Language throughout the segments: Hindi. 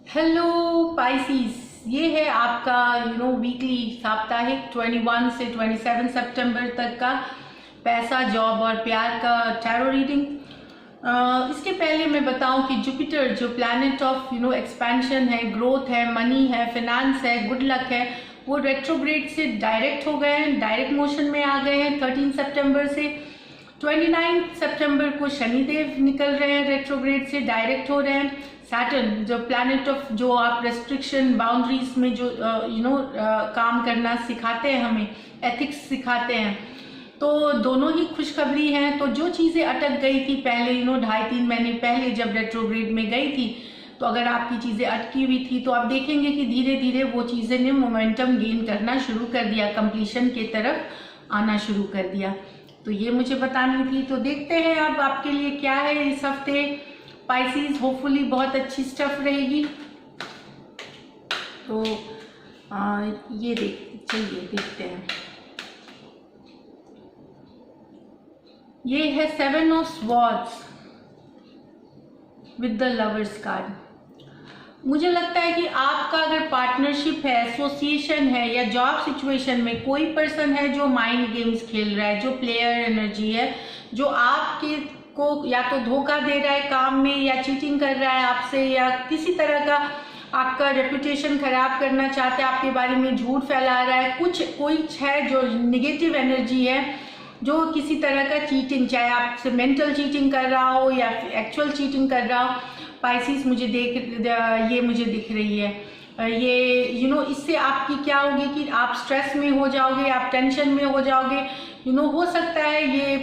हेलो पाइसिस, ये है आपका वीकली साप्ताहिक 21 से 27 सितंबर तक का पैसा, जॉब और प्यार का टैरो रीडिंग। इसके पहले मैं बताऊं कि जुपिटर जो प्लैनेट ऑफ एक्सपेंशन है, ग्रोथ है, मनी है, फिनेंस है, गुड लक है, वो रेट्रोग्रेड से डायरेक्ट हो गए हैं, डायरेक्ट मोशन में आ गए हैं 13 सितंबर से। 29 सितंबर को शनिदेव निकल रहे हैं रेट्रोग्रेड से, डायरेक्ट हो रहे हैं। सैटर्न जो प्लैनेट ऑफ जो आप रेस्ट्रिक्शन बाउंड्रीज में जो काम करना सिखाते हैं, हमें एथिक्स सिखाते हैं, तो दोनों ही खुशखबरी हैं। तो जो चीज़ें अटक गई थी पहले 2.5-3 महीने पहले जब रेट्रोग्रेड में गई थी, तो अगर आपकी चीज़ें अटकी हुई थी तो आप देखेंगे कि धीरे धीरे वो चीज़ें ने मोमेंटम गेन करना शुरू कर दिया, कंप्लीशन की तरफ आना शुरू कर दिया। तो ये मुझे बतानी थी। तो देखते हैं अब आपके लिए क्या है इस हफ्ते पाइसिस। होपफुली बहुत अच्छी स्टफ रहेगी। तो ये चलिए देखते हैं। ये है 7 of swords with the lovers card. मुझे लगता है कि आपका अगर पार्टनरशिप है, एसोसिएशन है या जॉब सिचुएशन में कोई पर्सन है जो माइंड गेम्स खेल रहा है, जो प्लेयर एनर्जी है, जो आपके को या तो धोखा दे रहा है काम में, या चीटिंग कर रहा है आपसे, या किसी तरह का आपका रेपुटेशन खराब करना चाहता है, आपके बारे में झूठ फैला रहा है, कोई है जो निगेटिव एनर्जी है, जो किसी तरह का चीटिंग, चाहे आपसे मेंटल चीटिंग कर रहा हो या एक्चुअल चीटिंग कर रहा हो। पाइसिस मुझे दिख रही है। ये इससे आपकी क्या होगी कि आप स्ट्रेस में हो जाओगे, आप टेंशन में हो जाओगे। हो सकता है ये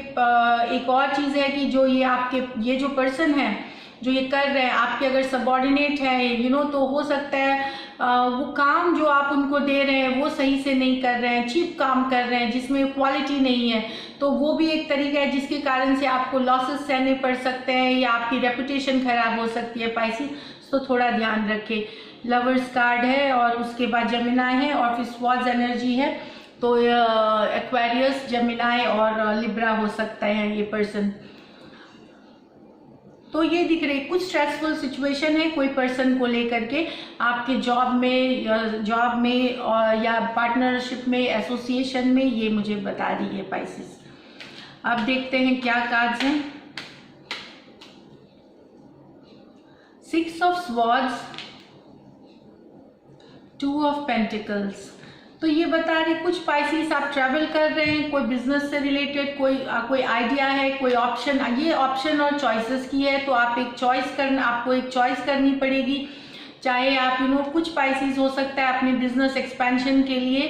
एक और चीज़ है कि जो ये जो पर्सन है जो ये कर रहे हैं, आपके अगर सबॉर्डिनेट है तो हो सकता है वो काम जो आप उनको दे रहे हैं वो सही से नहीं कर रहे हैं, चीप काम कर रहे हैं जिसमें क्वालिटी नहीं है। तो वो भी एक तरीका है जिसके कारण से आपको लॉसेस सहने पड़ सकते हैं या आपकी रेपुटेशन खराब हो सकती है पाइसिस। तो थोड़ा ध्यान रखें। लवर्स कार्ड है और उसके बाद जमिनाई है और फिर स्वॉर्ड्स एनर्जी है। तो एक्वेरियस, जमिनाई और लिब्रा हो सकता है ये पर्सन। तो ये दिख रही कुछ स्ट्रेसफुल सिचुएशन है कोई पर्सन को लेकर के, आपके जॉब में और या पार्टनरशिप में, एसोसिएशन में, ये मुझे बता रही है पाइसिस। अब देखते हैं क्या कार्ड्स हैं। 6 ऑफ स्वॉर्ड्स, 2 ऑफ पेंटिकल्स। तो ये बता रहे कुछ पाइसिस आप ट्रैवल कर रहे हैं, कोई बिजनेस से रिलेटेड कोई आइडिया है, कोई ऑप्शन, ये ऑप्शन और चॉइसेस की है। तो आप आपको एक चॉइस करनी पड़ेगी। चाहे आप कुछ पाइसिस हो सकता है अपने बिजनेस एक्सपेंशन के लिए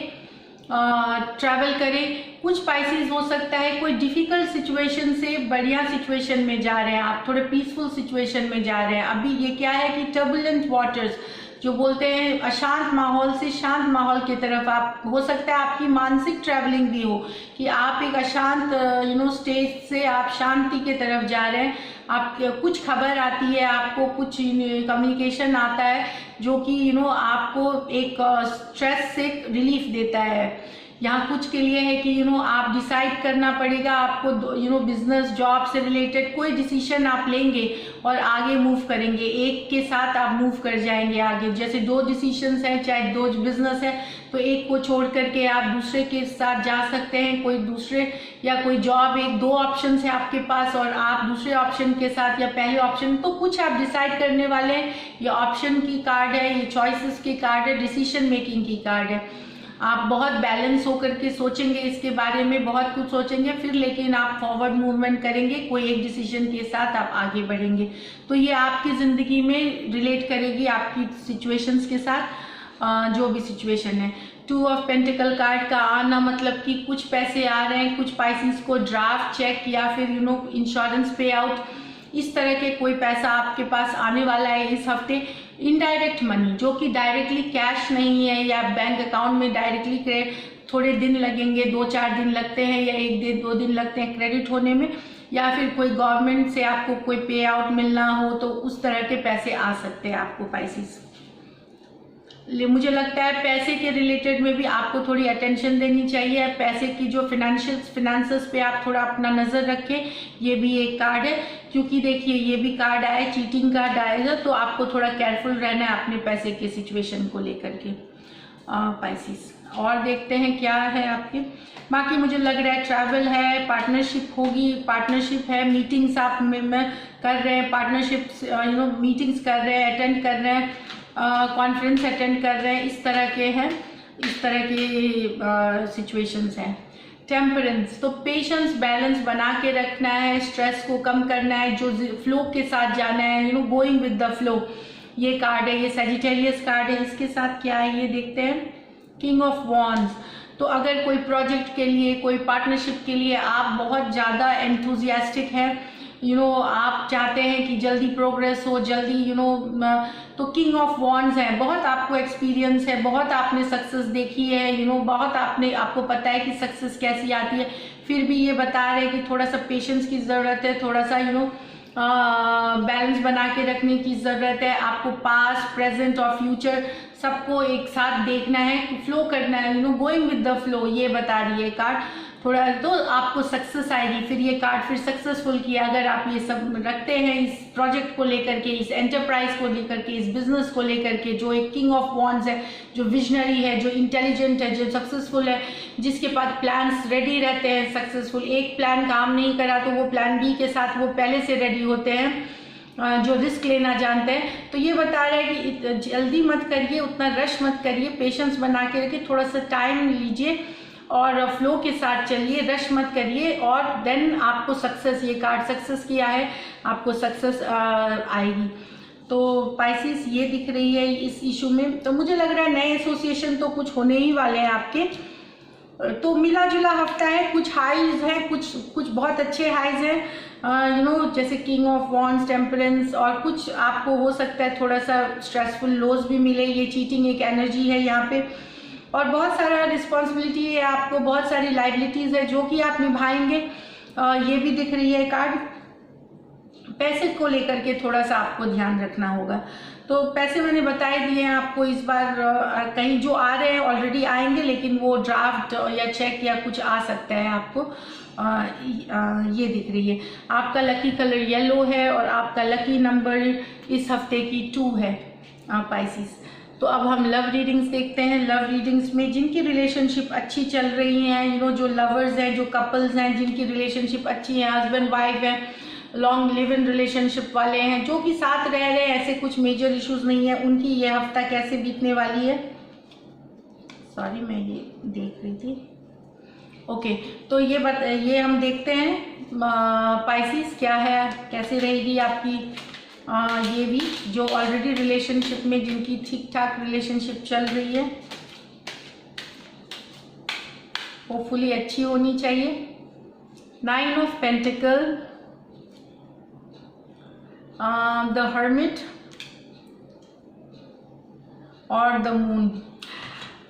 ट्रैवल करें, कुछ पाइसिस हो सकता है कोई डिफिकल्ट सिचुएशन से बढ़िया सिचुएशन में जा रहे हैं, आप थोड़े पीसफुल सिचुएशन में जा रहे हैं। अभी ये क्या है कि टर्बुलेंट वाटर्स जो बोलते हैं, अशांत माहौल से शांत माहौल की तरफ आप, हो सकता है आपकी मानसिक ट्रैवलिंग भी हो कि आप एक अशांत स्टेज से आप शांति की तरफ जा रहे हैं। आप कुछ खबर आती है, आपको कुछ कम्युनिकेशन आता है जो कि आपको एक स्ट्रेस से रिलीफ देता है। यहाँ कुछ के लिए है कि आप डिसाइड करना पड़ेगा आपको, बिजनेस जॉब से रिलेटेड कोई डिसीजन आप लेंगे और आगे मूव करेंगे, एक के साथ आप मूव कर जाएंगे आगे। जैसे 2 डिसीजंस हैं, चाहे 2 बिजनेस है, तो एक को छोड़ करके आप दूसरे के साथ जा सकते हैं, कोई दूसरे या कोई जॉब, 2 ऑप्शन है आपके पास और आप दूसरे ऑप्शन के साथ या पहले ऑप्शन, तो कुछ आप डिसाइड करने वाले हैं। ये ऑप्शन की कार्ड है, ये चॉइसेस की कार्ड है, डिसीजन मेकिंग की कार्ड है। आप बहुत बैलेंस होकर के सोचेंगे इसके बारे में, बहुत कुछ सोचेंगे, फिर लेकिन आप फॉरवर्ड मूवमेंट करेंगे, कोई एक डिसीजन के साथ आप आगे बढ़ेंगे। तो ये आपकी ज़िंदगी में रिलेट करेगी आपकी सिचुएशंस के साथ, जो भी सिचुएशन है। 2 ऑफ पेंटिकल कार्ड का आना मतलब कि कुछ पैसे आ रहे हैं, कुछ पाइसिस को ड्राफ्ट चेक या फिर इंश्योरेंस पे आउट, इस तरह के कोई पैसा आपके पास आने वाला है इस हफ्ते। इनडायरेक्ट मनी जो कि डायरेक्टली कैश नहीं है या बैंक अकाउंट में डायरेक्टली, थोड़े दिन लगेंगे, 2-4 दिन लगते हैं या 1-2 दिन लगते हैं क्रेडिट होने में, या फिर कोई गवर्नमेंट से आपको कोई पे आउट मिलना हो, तो उस तरह के पैसे आ सकते हैं आपको पाइसिस। मुझे लगता है पैसे के रिलेटेड में भी आपको थोड़ी अटेंशन देनी चाहिए। पैसे की जो फिनेंसेस पे आप थोड़ा अपना नज़र रखें। ये भी एक कार्ड है, क्योंकि देखिए ये भी कार्ड आया, चीटिंग कार्ड आएगा, तो आपको थोड़ा केयरफुल रहना है अपने पैसे के सिचुएशन को लेकर के पाइसिस। और देखते हैं क्या है आपके। बाकी मुझे लग रहा है ट्रैवल है, पार्टनरशिप होगी, पार्टनरशिप है, मीटिंग्स आप में कर रहे हैं, पार्टनरशिप्स मीटिंग्स कर रहे हैं, अटेंड कर रहे हैं, कॉन्फ्रेंस अटेंड कर रहे हैं, इस तरह के हैं, इस तरह के सिचुएशंस हैं। टेम्परेंस, तो पेशेंस, बैलेंस बना के रखना है, स्ट्रेस को कम करना है, जो फ्लो के साथ जाना है, गोइंग विद द फ्लो। ये कार्ड है, ये सजिटेरियस कार्ड है। इसके साथ क्या है ये देखते हैं, किंग ऑफ वॉन्ड्स। तो अगर कोई प्रोजेक्ट के लिए, कोई पार्टनरशिप के लिए आप बहुत ज़्यादा एंथुजियास्टिक हैं, आप चाहते हैं कि जल्दी प्रोग्रेस हो, जल्दी तो किंग ऑफ वॉन्ड्स है, बहुत आपको एक्सपीरियंस है, बहुत आपने सक्सेस देखी है, बहुत आपको पता है कि सक्सेस कैसी आती है। फिर भी ये बता रहे हैं कि थोड़ा सा पेशेंस की ज़रूरत है, थोड़ा सा बैलेंस बना के रखने की ज़रूरत है। आपको पास्ट, प्रेजेंट और फ्यूचर सबको एक साथ देखना है, फ्लो करना है, गोइंग विद द फ्लो, ये बता रही है कार्ड। थोड़ा तो आपको सक्सेस आएगी। फिर ये कार्ड फिर सक्सेसफुल किया, अगर आप ये सब रखते हैं इस प्रोजेक्ट को लेकर के, इस एंटरप्राइज को लेकर के, इस बिजनेस को लेकर के, जो एक किंग ऑफ वॉन्ड्स है, जो विजनरी है, जो इंटेलिजेंट है, जो सक्सेसफुल है, जिसके पास प्लान्स रेडी रहते हैं, सक्सेसफुल। एक प्लान काम नहीं करा तो वो प्लान बी के साथ वो पहले से रेडी होते हैं, जो रिस्क लेना जानते हैं। तो ये बता रहा है कि जल्दी मत करिए, उतना रश मत करिए, पेशेंस बना के रखिए, थोड़ा सा टाइम लीजिए और फ्लो के साथ चलिए, रश मत करिए, और देन आपको सक्सेस, ये कार्ड सक्सेस किया है, आपको सक्सेस आएगी। तो पाइसिस ये दिख रही है इस इशू में। तो मुझे लग रहा है नए एसोसिएशन तो कुछ होने ही वाले हैं आपके। तो मिला जुला हफ्ता है, कुछ हाइज है, कुछ बहुत अच्छे हाइज हैं, जैसे किंग ऑफ वॉन्ड्स, टेम्परेंस, और कुछ आपको हो सकता है थोड़ा सा स्ट्रेसफुल लोज भी मिले। ये चीटिंग एक एनर्जी है यहाँ पे, और बहुत सारा रिस्पॉन्सिबिलिटी है आपको, बहुत सारी लाइबिलिटीज़ है जो कि आप निभाएंगे। ये भी दिख रही है कार्ड। पैसे को लेकर के थोड़ा सा आपको ध्यान रखना होगा। तो पैसे मैंने बताए दिए हैं आपको। इस बार कहीं जो आ रहे हैं ऑलरेडी आएंगे, लेकिन वो ड्राफ्ट या चेक या कुछ आ सकता है आपको। ये दिख रही है। आपका लकी कलर येलो है और आपका लकी नंबर इस हफ्ते की 2 है पाइसिस। तो अब हम लव रीडिंग्स देखते हैं। लव रीडिंग्स में जिनकी रिलेशनशिप अच्छी चल रही हैं, जो लवर्स हैं, जो कपल्स हैं, जिनकी रिलेशनशिप अच्छी है, हस्बैंड वाइफ है, लॉन्ग लिव इन रिलेशनशिप वाले हैं, जो कि साथ रह रहे हैं, ऐसे कुछ मेजर इश्यूज नहीं है, उनकी ये हफ्ता कैसे बीतने वाली है। सॉरी, मैं ये देख रही थी। ओके, तो ये हम देखते हैं पाइसिस क्या है, कैसे रहेगी आपकी ये भी, जो ऑलरेडी रिलेशनशिप में, जिनकी ठीक ठाक रिलेशनशिप चल रही है, होपफुली अच्छी होनी चाहिए। 9 ऑफ पेंटिकल, द हर्मिट और द मून।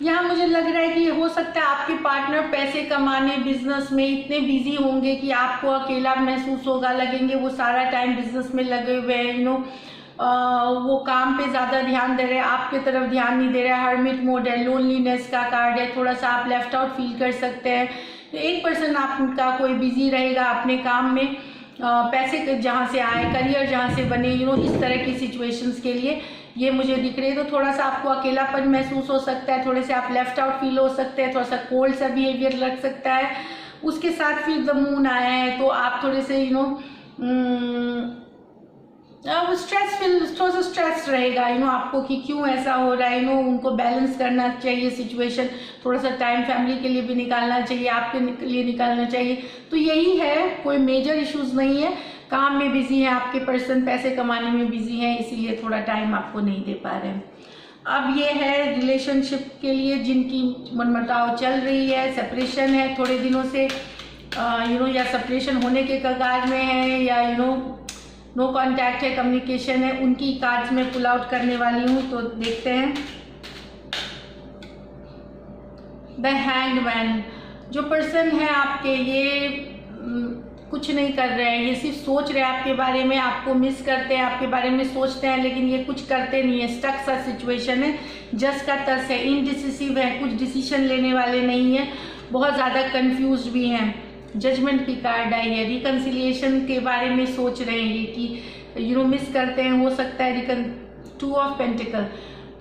यहाँ मुझे लग रहा है कि हो सकता है आपके पार्टनर पैसे कमाने, बिजनेस में इतने बिजी होंगे कि आपको अकेला महसूस होगा, लगेंगे वो सारा टाइम बिजनेस में लगे हुए हैं, वो काम पे ज़्यादा ध्यान दे रहे हैं, आपके तरफ ध्यान नहीं दे रहे हैं। हर्मिट मोड है, लोनलीनेस का कार्ड है, थोड़ा सा आप लेफ्ट आउट फील कर सकते हैं। तो एक पर्सन आपका कोई बिजी रहेगा अपने काम में, पैसे जहाँ से आए, करियर जहाँ से बने, इस तरह की सिचुएशंस के लिए ये मुझे दिख रही है। तो थोड़ा सा आपको अकेलापन महसूस हो सकता है, थोड़े से आप लेफ्ट आउट फील हो सकते हैं, थोड़ा सा कोल्ड सा बिहेवियर लग सकता है। उसके साथ फिर द मून आया है, तो आप थोड़े से थोड़ा सा स्ट्रेस रहेगा आपको कि क्यों ऐसा हो रहा है। उनको बैलेंस करना चाहिए सिचुएशन, थोड़ा सा टाइम फैमिली के लिए भी निकालना चाहिए, आपके लिए निकालना चाहिए। तो यही है, कोई मेजर इश्यूज नहीं है। काम में बिजी है आपके पर्सन, पैसे कमाने में बिजी हैं, इसीलिए थोड़ा टाइम आपको नहीं दे पा रहे हैं। अब ये है रिलेशनशिप के लिए जिनकी मनमुटाव चल रही है, सेपरेशन है थोड़े दिनों से, या सेपरेशन होने के कगार में है, या नो कांटेक्ट है, कम्युनिकेशन है, उनकी कार्ड्स में पुल आउट करने वाली हूँ। तो देखते हैं द हैंग्ड मैन। जो पर्सन है आपके, ये कुछ नहीं कर रहे हैं, ये सिर्फ सोच रहे हैं आपके बारे में, आपको मिस करते हैं, आपके बारे में सोचते हैं, लेकिन ये कुछ करते नहीं है। स्टक सा सिचुएशन है, जज का तर्स है, इनडिसिसिव है, कुछ डिसीजन लेने वाले नहीं है, बहुत ज़्यादा कंफ्यूज भी हैं। जजमेंट की कार्ड आई है, रिकन्सिलिएशन के बारे में सोच रहे हैं ये कि मिस करते हैं, हो सकता है। 2 ऑफ पेंटिकल,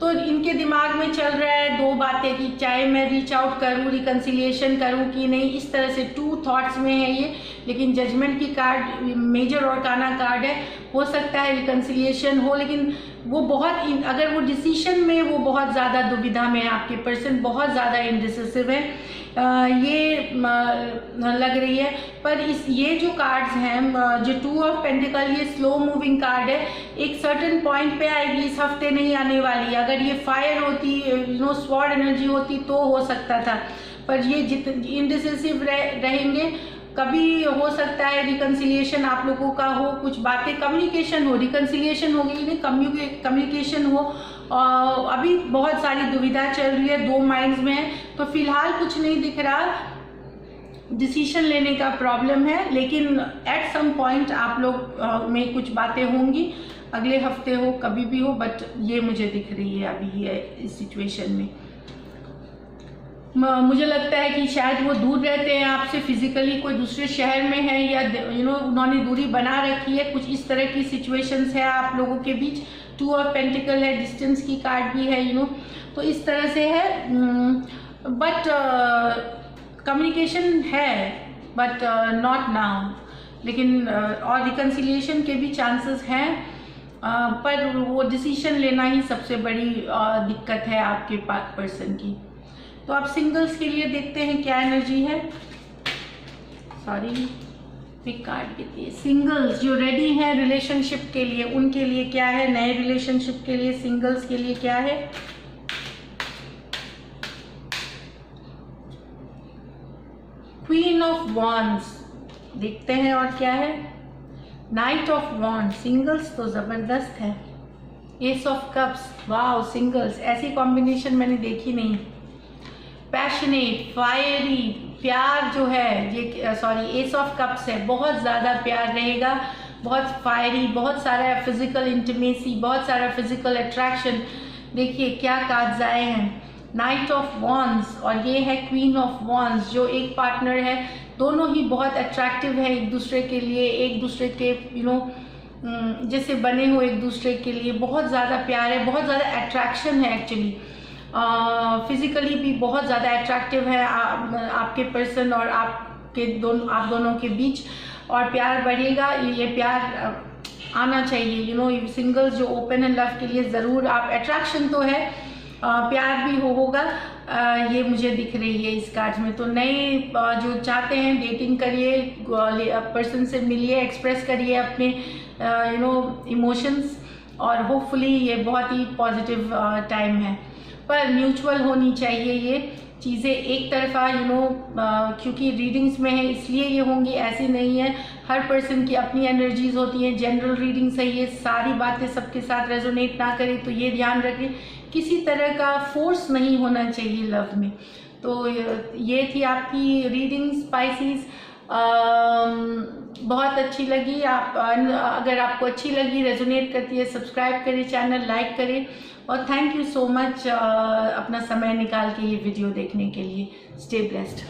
तो इनके दिमाग में चल रहा है 2 बातें कि चाहे मैं रीच आउट करूँ, रिकन्सिलिएशन करूँ कि नहीं, इस तरह से 2 थॉट्स में है ये। लेकिन जजमेंट की कार्ड मेजर आर्काना कार्ड है, हो सकता है रिकन्सिलिएशन हो, लेकिन वो बहुत अगर वो डिसीजन में वो बहुत ज़्यादा दुविधा में है, आपके पर्सन बहुत ज़्यादा इनडिसिसिव है, ये लग रही है। पर ये जो कार्ड्स हैं, जो 2 ऑफ पेंटिकल, ये स्लो मूविंग कार्ड है, एक सर्टेन पॉइंट पे आएगी, इस हफ्ते नहीं आने वाली। अगर ये फायर होती, स्वॉर्ड एनर्जी होती तो हो सकता था, पर ये इनडिसिसिव रहेंगे। कभी हो सकता है रिकन्सिलिएशन आप लोगों का हो, कुछ बातें कम्युनिकेशन हो, रिकन्सिलिएशन होगी नहीं, कम्युनिकेशन हो। अभी बहुत सारी दुविधा चल रही है, 2 माइंड्स में है, तो फिलहाल कुछ नहीं दिख रहा, डिसीजन लेने का प्रॉब्लम है। लेकिन एट सम पॉइंट आप लोग में कुछ बातें होंगी, अगले हफ्ते हो, कभी भी हो, बट ये मुझे दिख रही है अभी ये इस सिचुएशन में। मुझे लगता है कि शायद वो दूर रहते हैं आपसे फिजिकली, कोई दूसरे शहर में है, या उन्होंने दूरी बना रखी है, कुछ इस तरह की सिचुएशंस है आप लोगों के बीच। 2 ऑफ पेंटिकल है, डिस्टेंस की कार्ड भी है, तो इस तरह से है। बट कम्युनिकेशन है, बट नॉट नाउ। लेकिन और रिकन्सिलिएशन के भी चांसेस हैं, पर वो डिसीजन लेना ही सबसे बड़ी दिक्कत है आपके पर्सन की। तो आप सिंगल्स के लिए देखते हैं क्या एनर्जी है। सॉरी, पिक कार्ड कितनी है। सिंगल्स जो रेडी हैं रिलेशनशिप के लिए, उनके लिए क्या है, नए रिलेशनशिप के लिए सिंगल्स के लिए क्या है। क्वीन ऑफ वॉन्ड्स देखते हैं, और क्या है, नाइट ऑफ वॉन्ड। सिंगल्स तो जबरदस्त है। S of cups, wow, singles ऐसी कॉम्बिनेशन मैंने देखी नहीं। पैशनेट, फायरी, प्यार जो है ये, सॉरी, एस ऑफ कप्स है, बहुत ज़्यादा प्यार रहेगा, बहुत फायरी, बहुत सारा फिजिकल इंटीमेसी, बहुत सारा फिजिकल अट्रैक्शन। देखिए क्या कार्ड्स आए हैं, नाइट ऑफ वॉन्ड्स, और ये है क्वीन ऑफ वॉन्ड्स। जो एक पार्टनर है, दोनों ही बहुत अट्रैक्टिव है एक दूसरे के लिए, एक दूसरे के जैसे बने हो एक दूसरे के लिए, बहुत ज़्यादा प्यार है, बहुत ज़्यादा अट्रैक्शन है एक्चुअली। फिजिकली भी बहुत ज़्यादा अट्रैक्टिव है आपके पर्सन और आप दोनों के बीच, और प्यार बढ़ेगा। ये प्यार आना चाहिए, सिंगल्स जो ओपन है लव के लिए ज़रूर आप, अट्रैक्शन तो है, प्यार भी होगा, ये मुझे दिख रही है इस कार्ड में। तो नए जो चाहते हैं डेटिंग करिए, पर्सन से मिलिए, एक्सप्रेस करिए अपने इमोशंस, और होपफुली ये बहुत ही पॉजिटिव टाइम है। पर म्यूचुअल होनी चाहिए ये चीज़ें, एक तरफा क्योंकि रीडिंग्स में है इसलिए ये होंगी, ऐसी नहीं है। हर पर्सन की अपनी एनर्जीज होती हैं, जनरल रीडिंग सही है, सारी बातें सबके साथ रेजोनेट ना करें, तो ये ध्यान रखें किसी तरह का फोर्स नहीं होना चाहिए लव में। तो ये थी आपकी रीडिंग स्पाइसीज, बहुत अच्छी लगी। आप अगर आपको अच्छी लगी, रेजोनेट करती है, सब्सक्राइब करें, चैनल लाइक करें, और थैंक यू सो मच अपना समय निकाल के ये वीडियो देखने के लिए। Stay blessed.